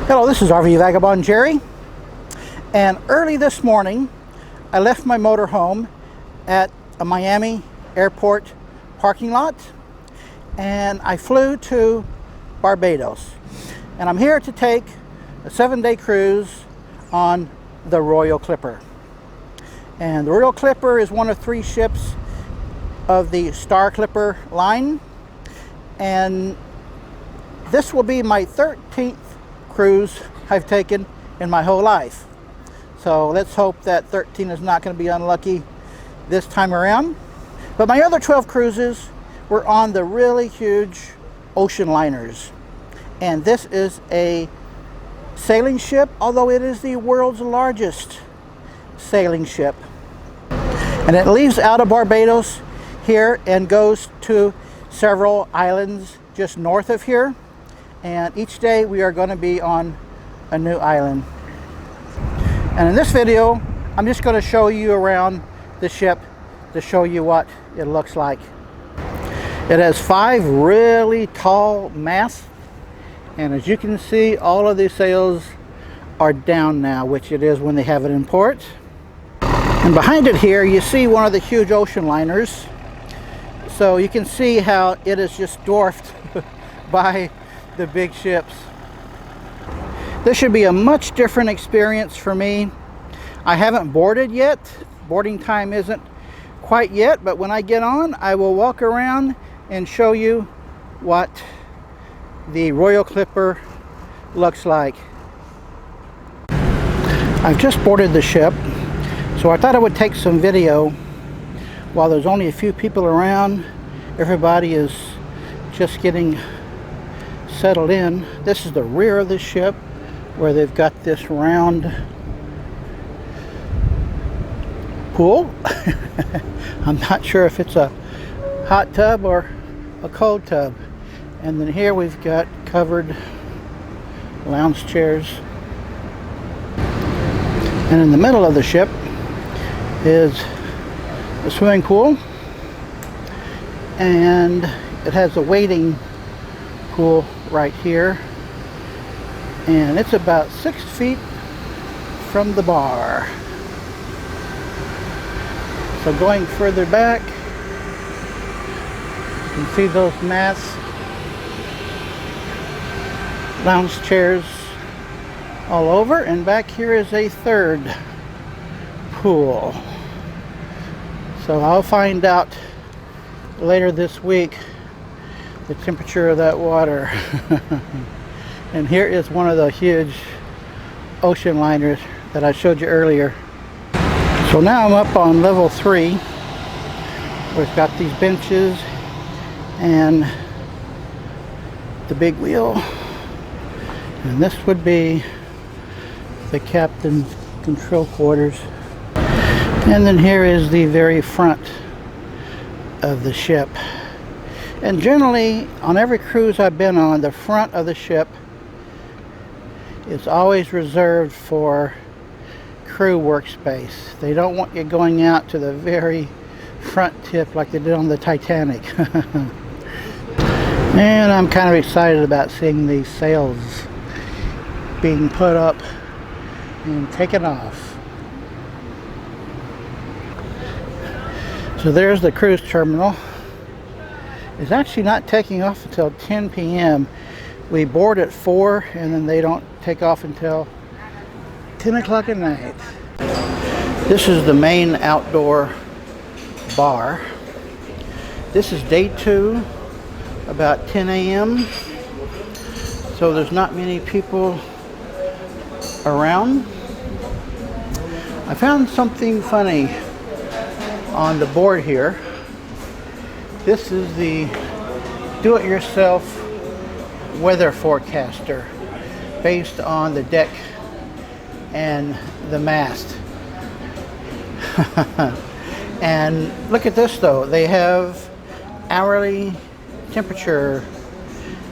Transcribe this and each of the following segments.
Hello, this is RV Vagabond Jerry, and early this morning I left my motorhome at a Miami airport parking lot and I flew to Barbados, and I'm here to take a 7-day cruise on the Royal Clipper. And the Royal Clipper is one of 3 ships of the Star Clipper line, and this will be my 13th cruise I've taken in my whole life. So let's hope that 13 is not going to be unlucky this time around. But my other 12 cruises were on the really huge ocean liners. And this is a sailing ship, although it is the world's largest sailing ship. And it leaves out of Barbados here and goes to several islands just north of here. And each day we are going to be on a new island. And in this video, I'm just going to show you around the ship to show you what it looks like. It has 5 really tall masts, and as you can see, all of these sails are down now, which it is when they have it in port. And behind it here, you see one of the huge ocean liners. So you can see how it is just dwarfed by the big ships. This should be a much different experience for me. I haven't boarded yet. Boarding time isn't quite yet, but when I get on, I will walk around and show you what the Royal Clipper looks like. I've just boarded the ship, so I thought I would take some video while there's only a few people around. Everybody is just getting settled in. This is the rear of the ship where they've got this round pool. I'm not sure if it's a hot tub or a cold tub. And then here we've got covered lounge chairs. And in the middle of the ship is a swimming pool, and it has a wading pool right here, and it's about 6 feet from the bar. So going further back, you can see those mats, lounge chairs all over, and back here is a third pool. So I'll find out later this week the temperature of that water. And here is one of the huge ocean liners that I showed you earlier. So now I'm up on level 3. We've got these benches and the big wheel, and this would be the captain's control quarters. And then here is the very front of the ship. And generally, on every cruise I've been on, the front of the ship is always reserved for crew workspace. They don't want you going out to the very front tip like they did on the Titanic. And I'm kind of excited about seeing these sails being put up and taken off. So there's the cruise terminal. It's actually not taking off until 10 p.m. We board at 4, and then they don't take off until 10 o'clock at night. This is the main outdoor bar. This is day 2, about 10 a.m. So there's not many people around. I found something funny on the board here. This is the do-it-yourself weather forecaster based on the deck and the mast. And look at this though, they have hourly temperature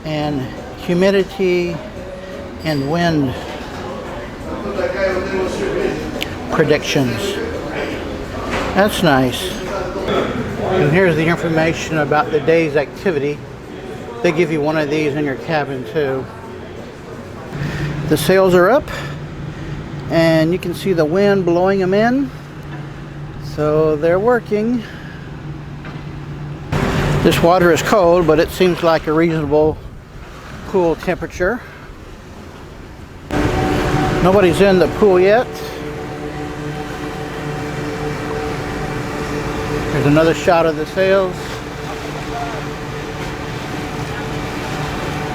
and humidity and wind predictions. That's nice. And here's the information about the day's activity. They give you one of these in your cabin too. The sails are up, and you can see the wind blowing them in, so they're working. This water is cold, but it seems like a reasonable pool temperature. Nobody's in the pool yet. There's another shot of the sails.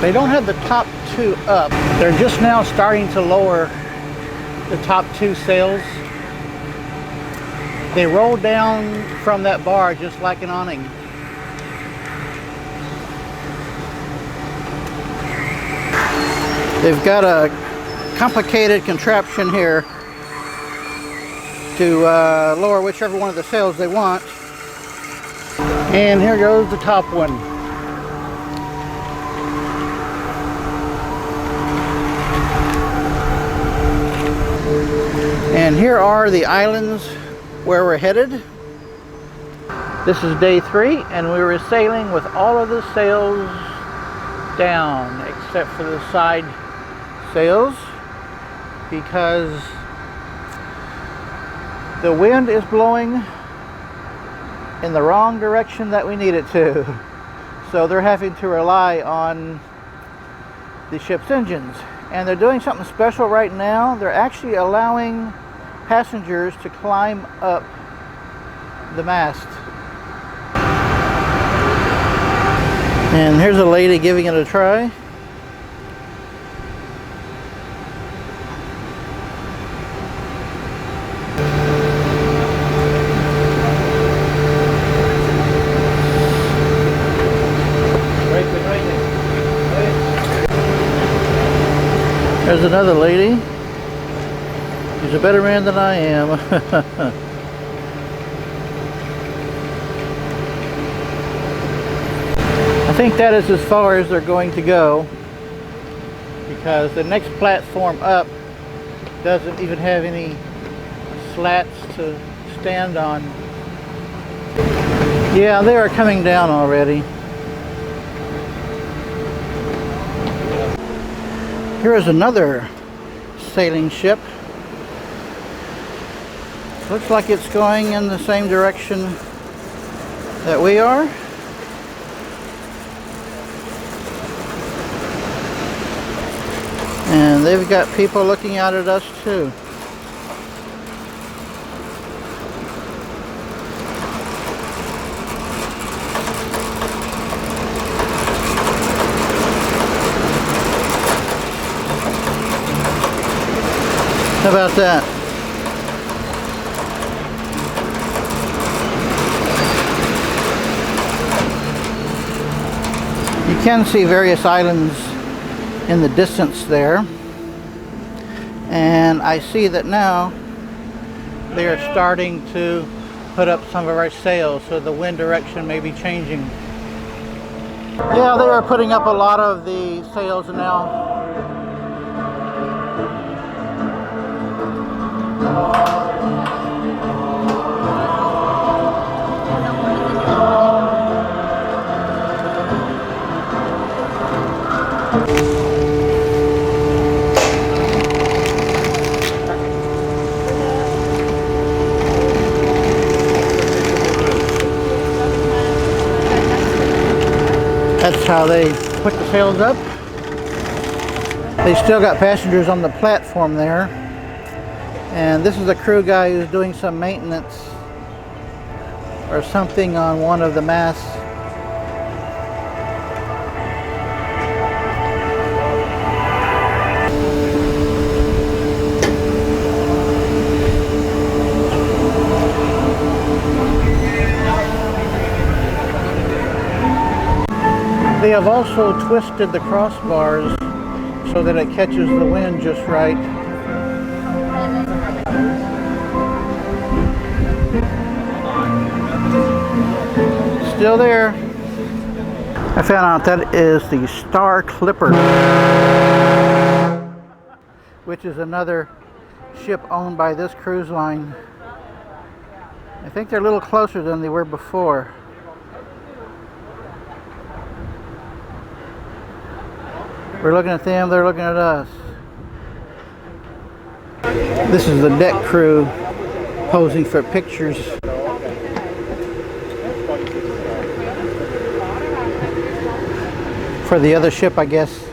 They don't have the top two up. They're just now starting to lower the top two sails. They roll down from that bar just like an awning. They've got a complicated contraption here to lower whichever one of the sails they want. And here goes the top one. And here are the islands where we're headed. This is day 3, and we were sailing with all of the sails down except for the side sails, because the wind is blowing in the wrong direction that we need it to. So they're having to rely on the ship's engines. And they're doing something special right now. They're actually allowing passengers to climb up the mast. And here's a lady giving it a try. There's another lady. He's a better man than I am. I think that is as far as they're going to go, because the next platform up doesn't even have any slats to stand on. Yeah, they are coming down already. Here is another sailing ship. Looks like it's going in the same direction that we are. And they've got people looking out at us too. How about that? You can see various islands in the distance there, and I see that now they are starting to put up some of our sails, so the wind direction may be changing. Yeah, they are putting up a lot of the sails now. That's how they put the sails up. They still got passengers on the platform there. And this is a crew guy who's doing some maintenance or something on one of the masts. They have also twisted the crossbars so that it catches the wind just right. Still there. I found out that is the Star Clipper, which is another ship owned by this cruise line. I think they're a little closer than they were before. We're looking at them, they're looking at us. This is the deck crew posing for pictures. For the other ship, I guess.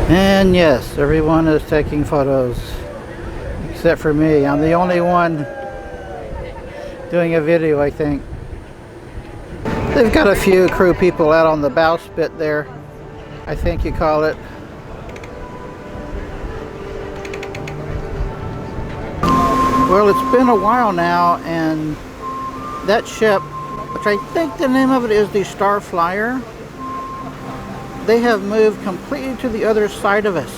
And yes, everyone is taking photos. Except for me. I'm the only one doing a video, I think. They've got a few crew people out on the bowsprit there, I think you call it. Well, it's been a while now, and that ship, which I think the name of it is the Starflyer, they have moved completely to the other side of us.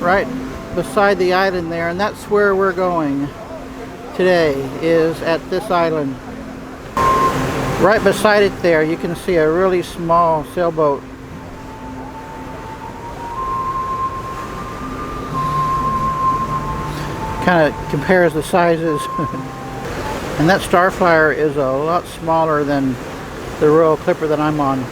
Right beside the island there, and that's where we're going today, is at this island. Right beside it there, you can see a really small sailboat. Kind of compares the sizes. And that Starflyer is a lot smaller than the Royal Clipper that I'm on.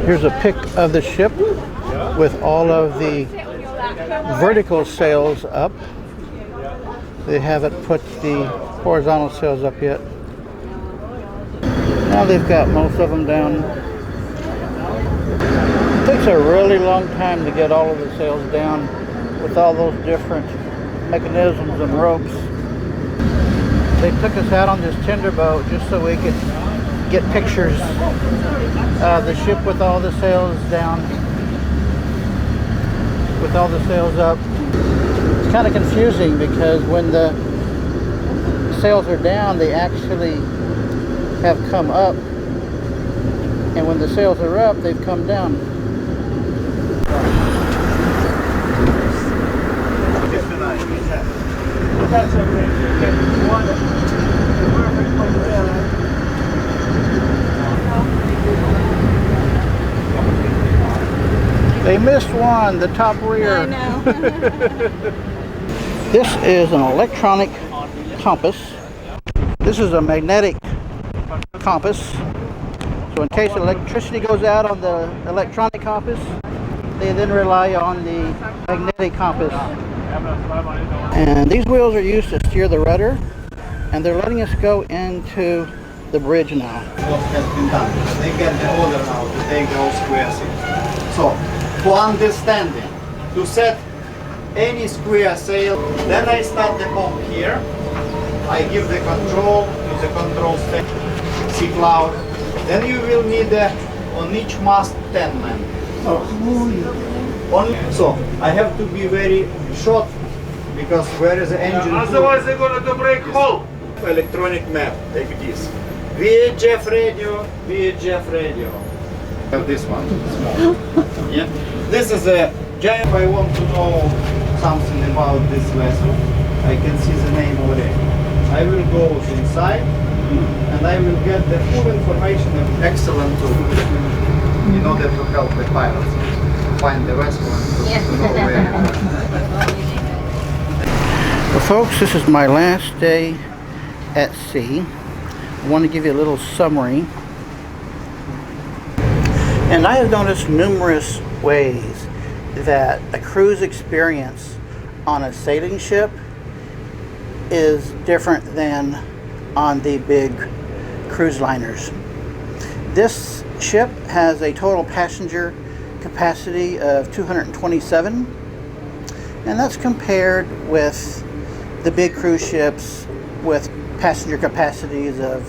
Here's a pic of the ship with all of the vertical sails up. They haven't put the horizontal sails up yet. Now they've got most of them down. It takes a really long time to get all of the sails down with all those different mechanisms and ropes. They took us out on this tender boat just so we could get pictures of the ship with all the sails down, with all the sails up. It's kind of confusing because when the sails are down, they actually have come up, and when the sails are up, they've come down. That's okay. They missed one, the top rear. I know. This is an electronic compass. This is a magnetic compass. So in case electricity goes out on the electronic compass, they then rely on the magnetic compass. And these wheels are used to steer the rudder, and they're letting us go into the bridge now. What has been done? They get the order now to take those square sails. So, for understanding, to set any square sail, then I start the pump here. I give the control to the control station, sea cloud. Then you will need on each mast 10 men. So I have to be very short because where is the engine? Otherwise they're going to break hole. Electronic map like this. VHF radio, VHF radio. Have this one. Yeah. This is a giant. If I want to know something about this vessel, I can see the name already. I will go inside and I will get the full information. Excellent tool in order to help the pilots find the vessel and to know where. Well, folks, this is my last day at sea. I want to give you a little summary. And I have noticed numerous ways that a cruise experience on a sailing ship is different than on the big cruise liners. This ship has a total passenger capacity of 227, and that's compared with the big cruise ships with passenger capacities of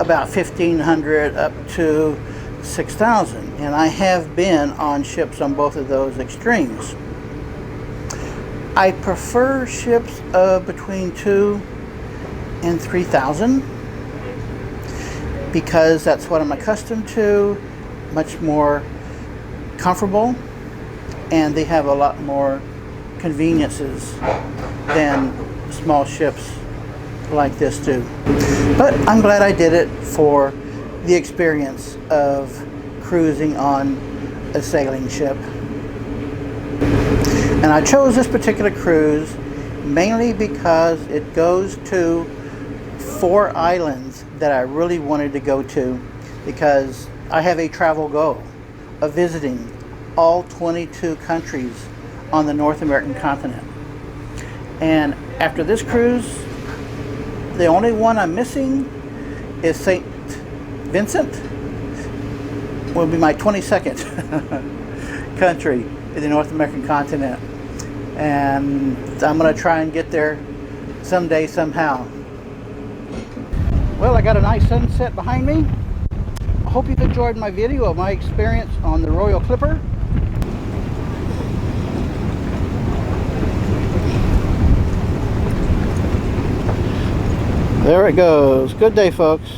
about 1,500 up to 6,000, and I have been on ships on both of those extremes. I prefer ships of between 2,000 and 3,000 because that's what I'm accustomed to, much more comfortable, and they have a lot more conveniences than small ships like this do. But I'm glad I did it for the experience of cruising on a sailing ship. And I chose this particular cruise mainly because it goes to 4 islands that I really wanted to go to, because I have a travel goal of visiting all 22 countries on the North American continent. And after this cruise, the only one I'm missing is St. Vincent. Will be my 22nd country in the North American continent, and I'm going to try and get there someday, somehow. Well, I got a nice sunset behind me. I hope you've enjoyed my video of my experience on the Royal Clipper. There it goes. Good day, folks.